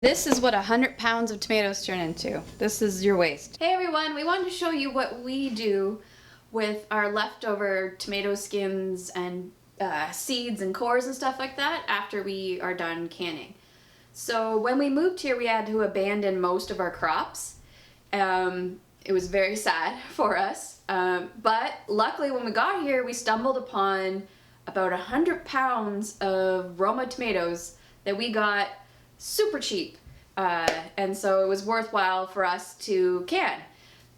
This is what 100 pounds of tomatoes turn into. This is your waste. Hey everyone, we wanted to show you what we do with our leftover tomato skins and seeds and cores and stuff like that after we are done canning. So when we moved here, we had to abandon most of our crops. It was very sad for us, but luckily when we got here, we stumbled upon about 100 pounds of Roma tomatoes that we got super cheap, and so it was worthwhile for us to can.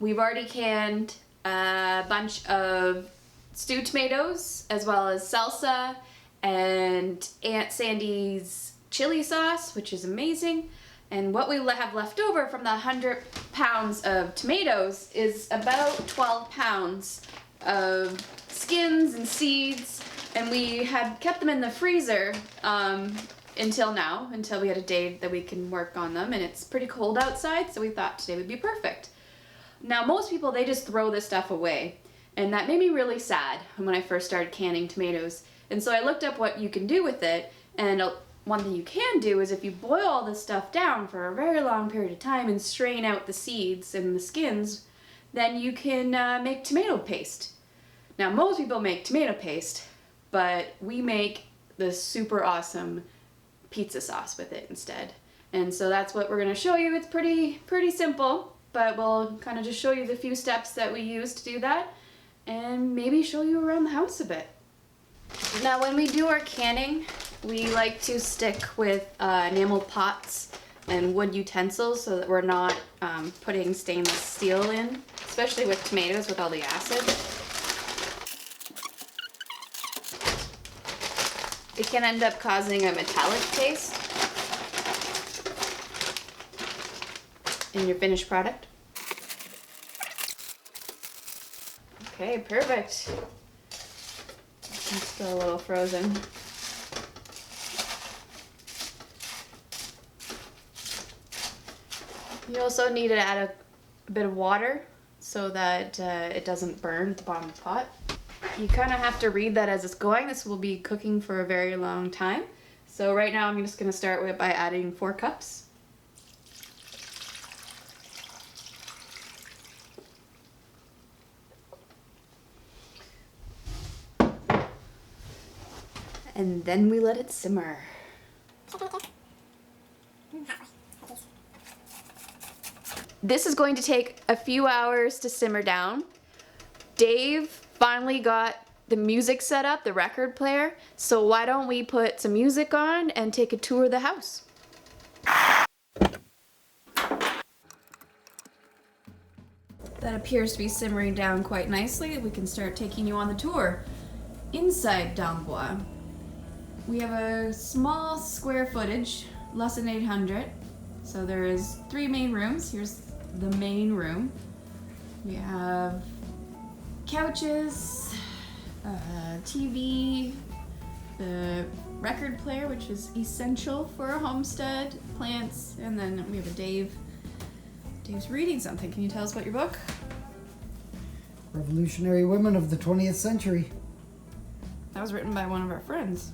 We've already canned a bunch of stewed tomatoes as well as salsa and Aunt Sandy's chili sauce, which is amazing. And what we have left over from the 100 pounds of tomatoes is about 12 pounds of skins and seeds, and we had kept them in the freezer until we had a day that we can work on them, and it's pretty cold outside, so we thought today would be perfect. Now most people, they just throw this stuff away, and that made me really sad when I first started canning tomatoes. And so I looked up what you can do with it, and one thing you can do is if you boil all this stuff down for a very long period of time and strain out the seeds and the skins, then you can make tomato paste. Now most people make tomato paste, but we make this super awesome pizza sauce with it instead. And so that's what we're going to show you. It's pretty simple, but we'll kind of just show you the few steps that we use to do that and maybe show you around the house a bit. Now when we do our canning, we like to stick with enamel pots and wood utensils so that we're not putting stainless steel in, especially with tomatoes with all the acid. It can end up causing a metallic taste in your finished product. Okay, perfect. It's still a little frozen. You also need to add a bit of water so that it doesn't burn at the bottom of the pot. You kind of have to read that as it's going. This will be cooking for a very long time. So right now I'm just going to start by adding 4 cups. And then we let it simmer. This is going to take a few hours to simmer down. Dave finally got the music set up, the record player, so why don't we put some music on and take a tour of the house. That appears to be simmering down quite nicely. We can start taking you on the tour. Inside Dans Bois, we have a small square footage, less than 800. So there is 3 main rooms. Here's the main room. We have couches, TV, the record player, which is essential for a homestead, plants, and then we have a Dave. Dave's reading something. Can you tell us about your book? Revolutionary Women of the 20th Century. That was written by one of our friends.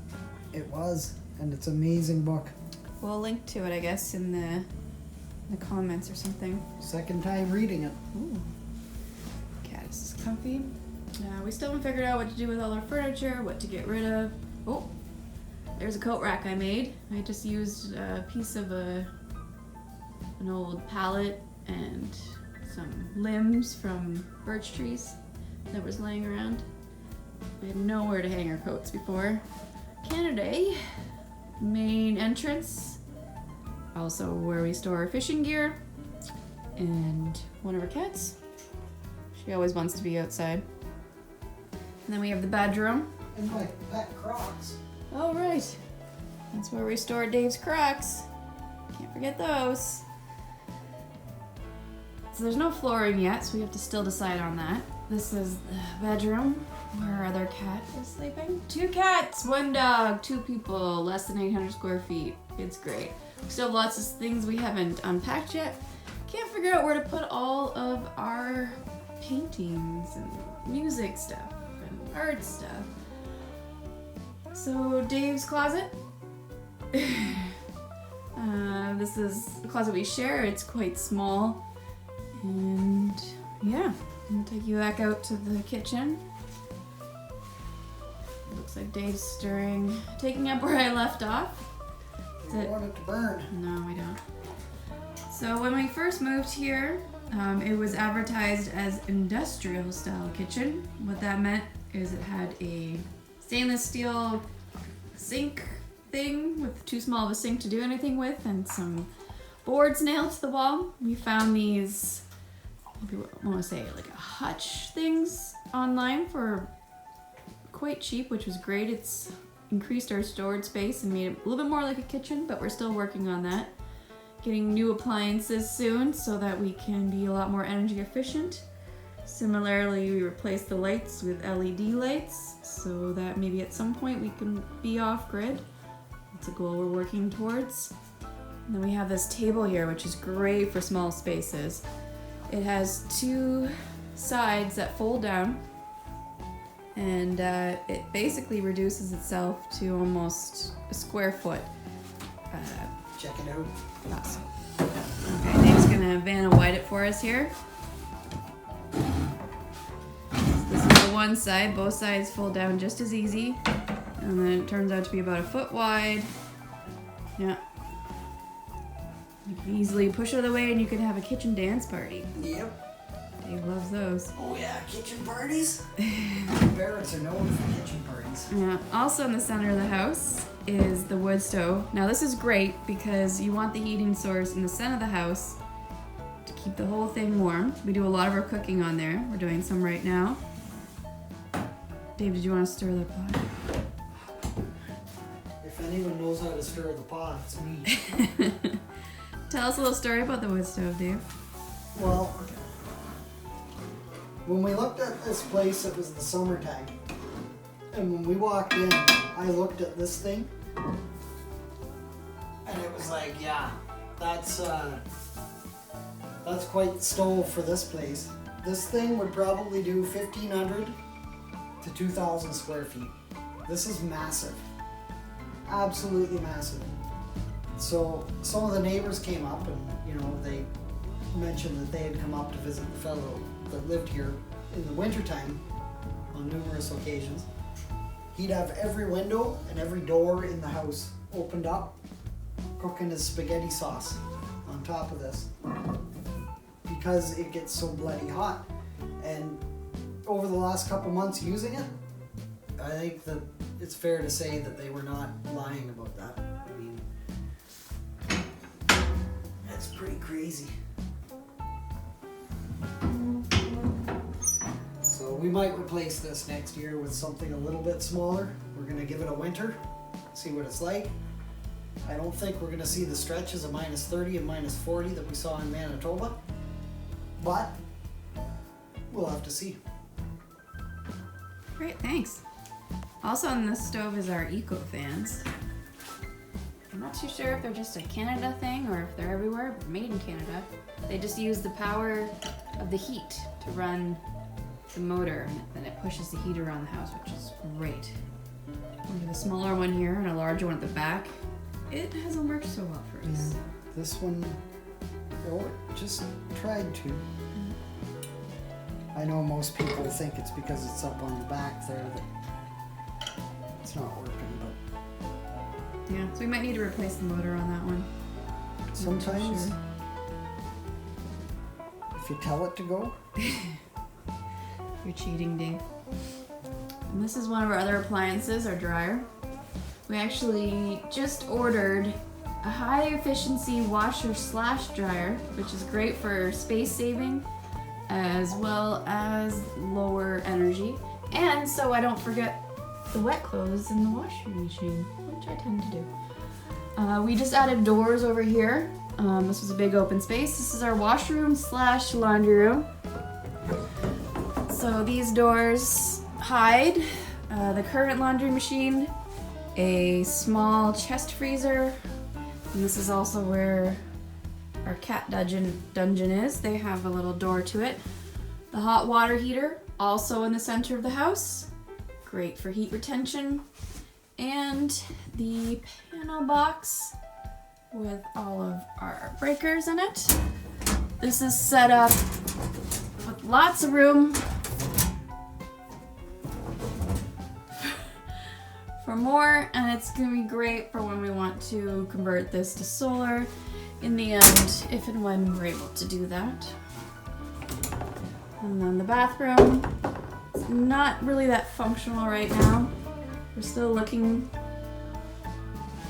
It was, and it's an amazing book. We'll link to it, I guess, in the comments or something. Second time reading it. Ooh. Caddis is comfy. We still haven't figured out what to do with all our furniture, what to get rid of. Oh, there's a coat rack I made. I just used a piece of an old pallet and some limbs from birch trees that was laying around. We had nowhere to hang our coats before. Canada, main entrance, also where we store our fishing gear, and one of our cats. She always wants to be outside. And then we have the bedroom. And my pet Crocs. Oh, right. That's where we store Dave's Crocs. Can't forget those. So there's no flooring yet, so we have to still decide on that. This is the bedroom where our other cat is sleeping. 2 cats, 1 dog, 2 people, less than 800 square feet. It's great. We still have lots of things we haven't unpacked yet. Can't figure out where to put all of our paintings and music stuff and art stuff. So Dave's closet. This is the closet we share. It's quite small. And yeah, I'm gonna take you back out to the kitchen. Looks like Dave's taking up where I left off. You don't want it to burn. No, we don't. So when we first moved here, it was advertised as industrial style kitchen. What that meant is it had a stainless steel sink thing with too small of a sink to do anything with and some boards nailed to the wall. We found these, I want to say like hutch things online for quite cheap, which was great. It's increased our storage space and made it a little bit more like a kitchen, but we're still working on that. Getting new appliances soon so that we can be a lot more energy efficient. Similarly, we replaced the lights with LED lights so that maybe at some point we can be off grid. It's a goal we're working towards. And then we have this table here, which is great for small spaces. It has two sides that fold down, and it basically reduces itself to almost a square foot. Check it out. Awesome. Okay, Dave's gonna Vanna White it for us here. This is the one side. Both sides fold down just as easy. And then it turns out to be about a foot wide. Yeah. You can easily push it out of the way and you can have a kitchen dance party. Yep. Dave loves those. Oh yeah, kitchen parties. Parents are known for kitchen parties. Yeah. Also in the center of the house is the wood stove. Now this is great because you want the heating source in the center of the house to keep the whole thing warm. We do a lot of our cooking on there. We're doing some right now. Dave, did you want to stir the pot? If anyone knows how to stir the pot, it's me. Tell us a little story about the wood stove, Dave. Well, when we looked at this place, it was the summertime. And when we walked in, I looked at this thing. And it was like, yeah, that's quite the stove for this place. This thing would probably do 1,500 to 2,000 square feet. This is massive. Absolutely massive. So some of the neighbors came up and, you know, they mentioned that they had come up to visit the fellow that lived here in the wintertime on numerous occasions. He'd have every window and every door in the house opened up, cooking his spaghetti sauce on top of this because it gets so bloody hot. And over the last couple months using it, I think that it's fair to say that they were not lying about that. I mean, that's pretty crazy. So we might replace this next year with something a little bit smaller. We're gonna give it a winter, see what it's like. I don't think we're gonna see the stretches of -30 and -40 that we saw in Manitoba, but we'll have to see. Great, thanks. Also on the stove is our eco fans. I'm not too sure if they're just a Canada thing or if they're everywhere, but made in Canada. They just use the power of the heat to run the motor, and then it pushes the heat around the house, which is great. We have a smaller one here and a larger one at the back. It hasn't worked so well for us. Yeah, this one, oh, it just tried to. I know most people think it's because it's up on the back there that it's not working, but Yeah, so we might need to replace the motor on that one. sometimes Sure. if you tell it to go, You're cheating, Dave. And this is one of our other appliances, our dryer. We actually just ordered a high efficiency washer/dryer, which is great for space saving as well as lower energy. And so I don't forget the wet clothes in the washing machine, which I tend to do. We just added doors over here. This was a big open space. This is our washroom/laundry room. So these doors hide the current laundry machine, a small chest freezer, and this is also where our cat dungeon is. They have a little door to it. The hot water heater, also in the center of the house, great for heat retention. And the panel box with all of our breakers in it. This is set up with lots of room for more, and it's gonna be great for when we want to convert this to solar in the end, if and when we're able to do that. And then the bathroom, it's not really that functional right now. We're still looking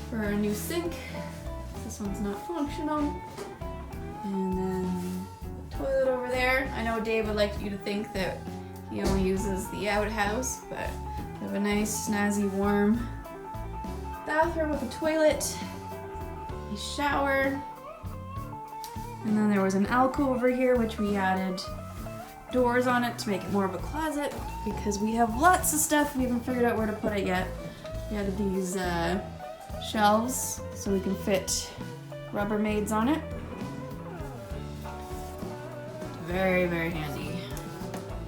for a new sink. This one's not functional. And then the toilet over there. I know Dave would like you to think that he only uses the outhouse, but we have a nice, snazzy, warm bathroom with a toilet, a shower, and then there was an alcove over here which we added doors on it to make it more of a closet because we have lots of stuff. We haven't figured out where to put it yet. We added these shelves so we can fit Rubbermaids on it. Very, very handy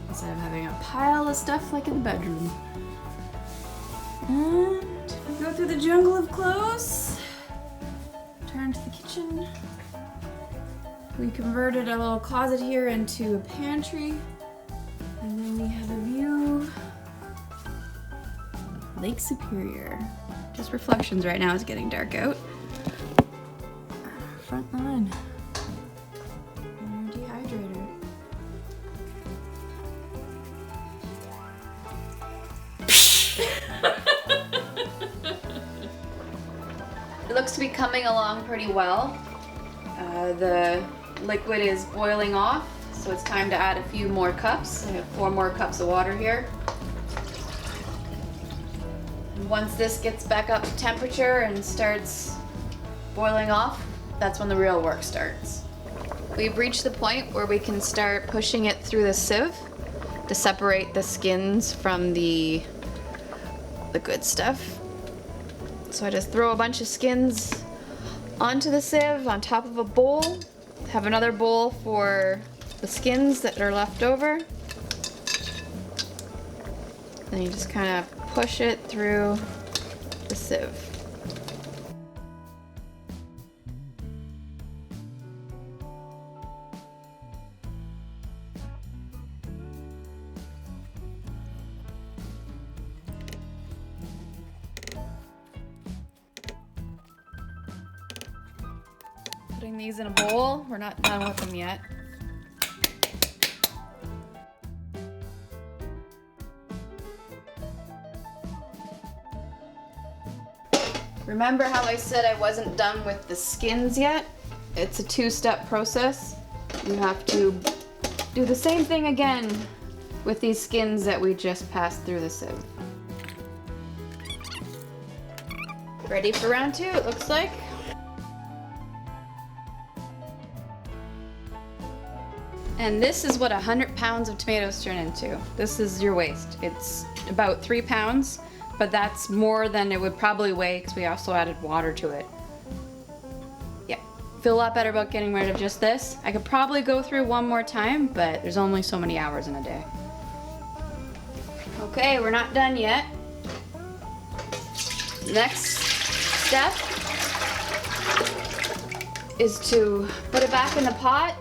instead of having a pile of stuff like in the bedroom. And we go through the jungle of clothes, turn to the kitchen. We converted a little closet here into a pantry, and then we have a view of Lake Superior. Just reflections right now, it's getting dark out. Front line. And our dehydrator. It looks to be coming along pretty well. The liquid is boiling off, so it's time to add a few more cups. I have 4 more cups of water here. And once this gets back up to temperature and starts boiling off, that's when the real work starts. We've reached the point where we can start pushing it through the sieve to separate the skins from the good stuff. So I just throw a bunch of skins onto the sieve on top of a bowl. Have another bowl for the skins that are left over. Then you just kind of push it through the sieve. Putting these in a bowl. We're not done with them yet. Remember how I said I wasn't done with the skins yet? It's a 2-step process. You have to do the same thing again with these skins that we just passed through the sieve. Ready for round 2, it looks like. And this is what 100 pounds of tomatoes turn into. This is your waste. It's about 3 pounds, but that's more than it would probably weigh because we also added water to it. Yeah, feel a lot better about getting rid of just this. I could probably go through one more time, but there's only so many hours in a day. Okay, we're not done yet. Next step is to put it back in the pot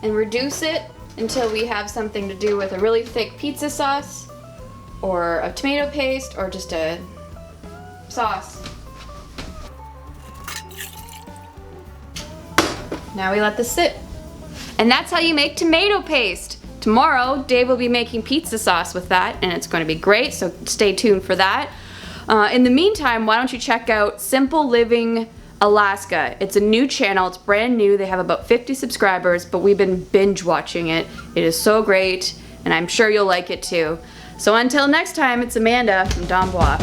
and reduce it until we have something to do with a really thick pizza sauce or a tomato paste or just a sauce. Now we let this sit. And that's how you make tomato paste. Tomorrow, Dave will be making pizza sauce with that, and it's going to be great, so stay tuned for that. In the meantime, why don't you check out Simple Living Alaska. It's a new channel, it's brand new, they have about 50 subscribers, but we've been binge watching it. It is so great, and I'm sure you'll like it too. So until next time, it's Amanda from Dans Bois.